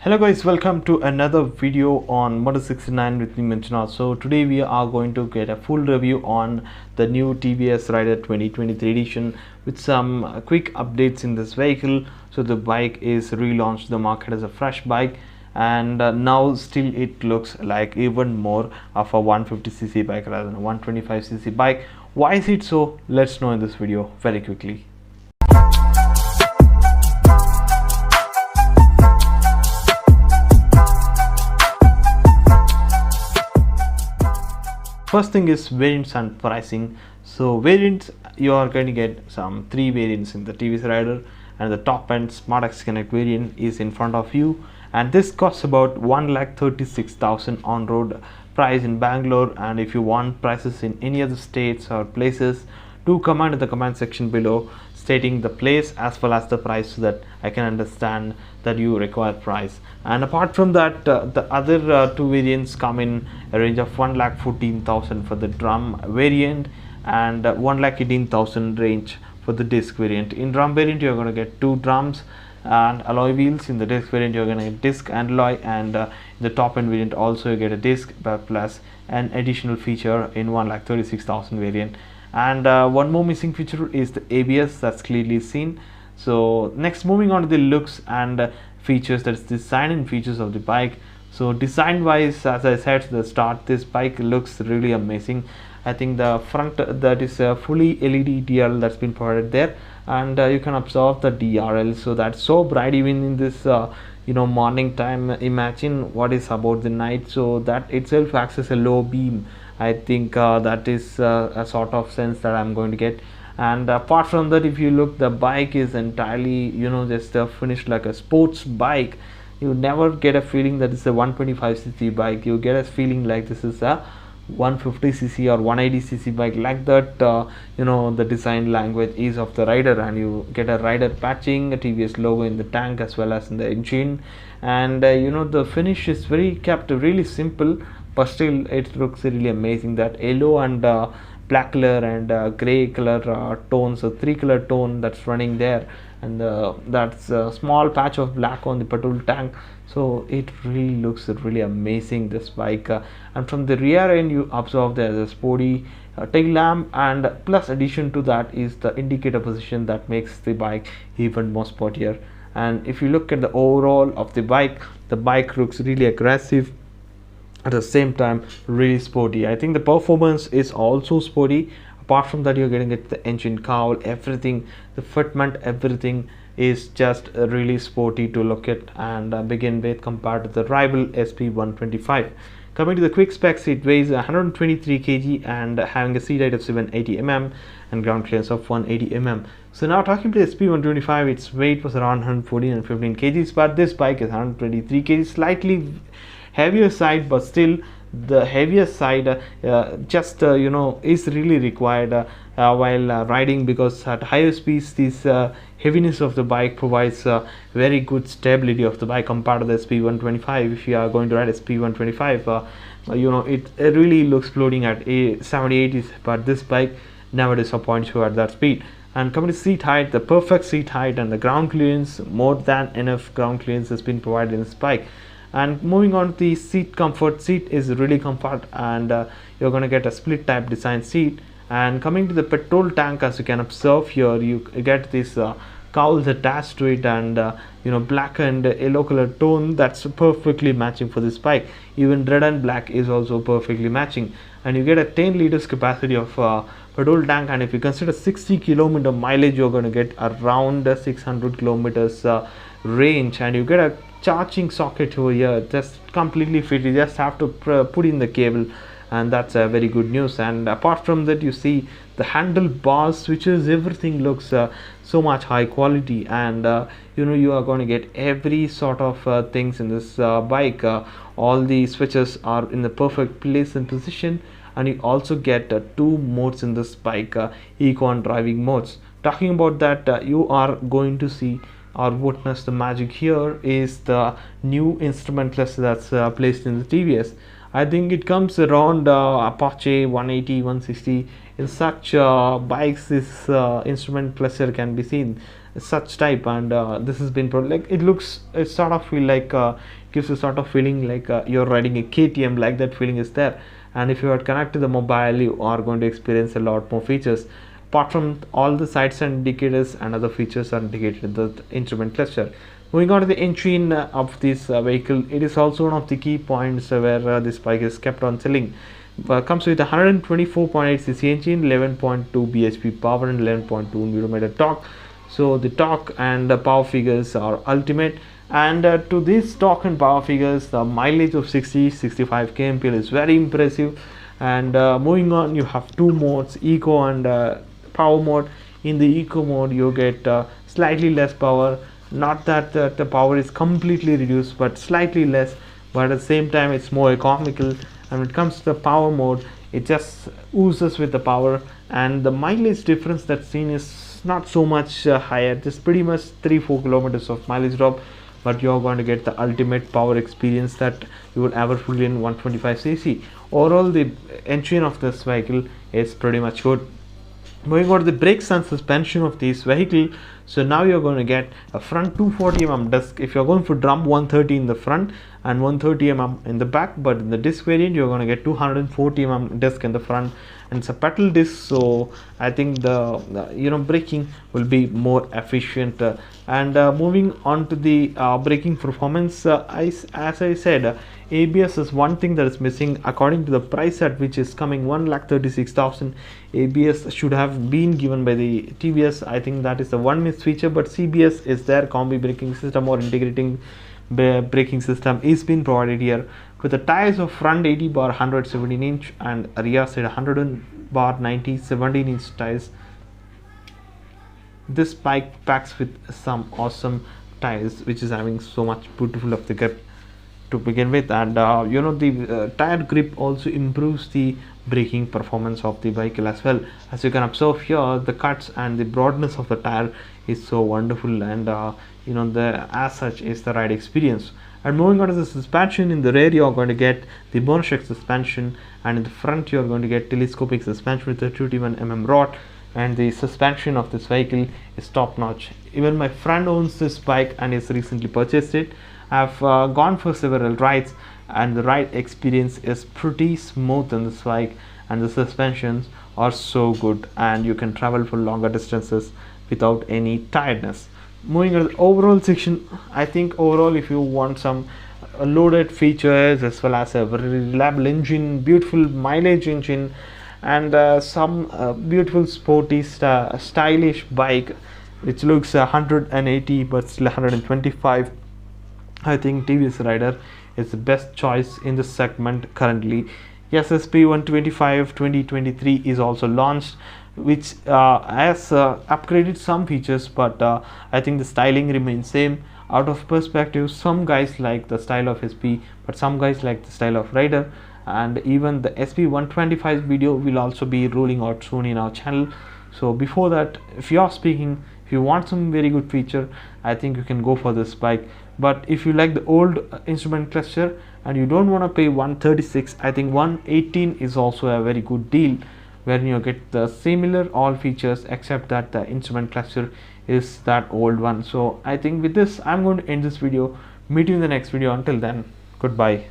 Hello guys, welcome to another video on Moto 69 with me Manjunath. So today we are going to get a full review on the new TVS Rider 2023 edition with some quick updates in this vehicle. So the bike is relaunched the market as a fresh bike, and now still it looks like even more of a 150cc bike rather than a 125cc bike. Why is it so? Let's know in this video very quickly. First thing is variants and pricing. So variants, you are going to get some three variants in the TVS Rider, and the top end SmartX Connect variant is in front of you, and this costs about 1,36,000 on road price in Bangalore. And if you want prices in any other states or places, do comment in the comment section below stating the place as well as the price so that I can understand that you require price. And apart from that, the other two variants come in a range of 1,14,000 for the drum variant and 1,18,000 range for the disc variant. In drum variant you're going to get two drums and alloy wheels. In the disc variant you're going to get disc and alloy, and in the top end variant also you get a disc plus an additional feature in 1,36,000 variant. And one more missing feature is the ABS, that's clearly seen. So next, moving on to the looks and features, that's design and features of the bike. So design wise, as I said at the start, this bike looks really amazing. I think the front, that is a fully LED DRL that's been provided there, and you can observe the DRL, so that's so bright even in this morning time. Imagine what is about the night, so that itself acts as a low beam. I think that is a sort of sense that I'm going to get. And apart from that, if you look, the bike is entirely just finished like a sports bike. You never get a feeling that it's a 125cc bike. You get a feeling like this is a 150cc or 180cc bike, like that. The design language is of the Rider, and you get a Rider patching, a TVS logo in the tank as well as in the engine. And the finish is very kept really simple, but still it looks really amazing. That yellow and black color and gray color tones, so three color tone that's running there, and that's a small patch of black on the petrol tank. So it really looks really amazing, this bike. And from the rear end you observe there's a sporty tail lamp, and plus addition to that is the indicator position that makes the bike even more sportier. And if you look at the overall of the bike looks really aggressive, at the same time really sporty. I think the performance is also sporty. Apart from that, you're getting the engine cowl, everything, the fitment, everything is just really sporty to look at and begin with compared to the rival SP125. Coming to the quick specs, it weighs 123 kg and having a seat height of 780 mm and ground clearance of 180 mm. So now talking to the SP125, its weight was around 114 and 15 kgs, but this bike is 123 kg, slightly heavier side, but still the heavier side is really required while riding, because at higher speeds this heaviness of the bike provides very good stability of the bike compared to the SP125. If you are going to ride SP125, it really looks floating at 70-80, but this bike never disappoints you at that speed. And coming to seat height, the perfect seat height and the ground clearance, more than enough ground clearance has been provided in this bike. And moving on to the seat comfort, seat is really comfort, and you're going to get a split type design seat. And coming to the petrol tank, as you can observe here, you get this cowls attached to it, and black and yellow color tone that's perfectly matching for this bike. Even red and black is also perfectly matching, and you get a 10 liters capacity of petrol tank. And if you consider 60 kilometer mileage, you're going to get around 600 kilometers range, and you get a charging socket over here, just completely fit. You just have to put in the cable, and that's a very good news. And apart from that, you see the handlebar switches, everything looks so much high quality, and you are going to get every sort of things in this bike. All the switches are in the perfect place and position, and you also get two modes in this bike, eco and driving modes. Talking about that, you are going to see or witness the magic here is the new instrument cluster that's placed in the TVS. I think it comes around Apache 180, 160. In such bikes, this instrument cluster can be seen, such type, and this has been like it sort of feel like gives a sort of feeling like you're riding a KTM, like that feeling is there. And if you are connected to the mobile, you are going to experience a lot more features. Apart from all the sights and indicators and other features are indicated in the instrument cluster. Moving on to the engine of this vehicle, it is also one of the key points where this bike is kept on selling. Comes with a 124.8cc engine, 11.2 bhp power and 11.2 Nm torque. So the torque and the power figures are ultimate. And to these torque and power figures, the mileage of 60-65 kmpl is very impressive. And moving on, you have two modes, eco and power mode. In the eco mode, you get slightly less power. Not that the power is completely reduced, but slightly less, but at the same time it's more economical. And when it comes to the power mode, it just oozes with the power, and the mileage difference that's seen is not so much higher, just pretty much 3-4 kilometers of mileage drop, but you're going to get the ultimate power experience that you would ever feel in 125cc. Overall, the engine of this vehicle is pretty much good. Moving on to the brakes and suspension of this vehicle, so now you're going to get a front 240mm disc. If you're going for drum, 130 in the front and 130mm in the back, but in the disc variant you're going to get 240mm disc in the front, and it's a pedal disc, so I think the braking will be more efficient. And moving on to the braking performance, as I said, ABS is one thing that is missing. According to the price at which is coming, 1,36,000, ABS should have been given by the TVS. I think that is the one missed feature, but CBS is there, combi braking system or integrating braking system is being provided here. With the tires of front 80 bar 117 inch and rear side 100 bar 90 17 inch tires. This bike packs with some awesome tires, which is having so much beautiful of the grip to begin with. And the tire grip also improves the braking performance of the vehicle as well. As you can observe here, the cuts and the broadness of the tire is so wonderful, and the as such is the ride experience. And moving on to the suspension, in the rear you are going to get the monoshock suspension, and in the front you are going to get telescopic suspension with a 21mm rod. And the suspension of this vehicle is top notch. Even my friend owns this bike and has recently purchased it. I've gone for several rides, and the ride experience is pretty smooth in this bike, and the suspensions are so good, and you can travel for longer distances without any tiredness. Moving on to the overall section, I think overall if you want some loaded features as well as a very reliable engine, beautiful mileage engine, and some beautiful sporty stylish bike which looks 180 but still 125, I think TVS Raider is the best choice in this segment currently. Yes, SP125 2023 is also launched, which has upgraded some features, but I think the styling remains same. Out of perspective, some guys like the style of SP, but some guys like the style of Raider. And even the SP125 video will also be rolling out soon in our channel. So before that, if you want some very good feature, I think you can go for this bike. But if you like the old instrument cluster and you don't want to pay 136, I think 118 is also a very good deal, where you get the similar all features except that the instrument cluster is that old one. So I think with this I'm going to end this video. Meet you in the next video. Until then, goodbye.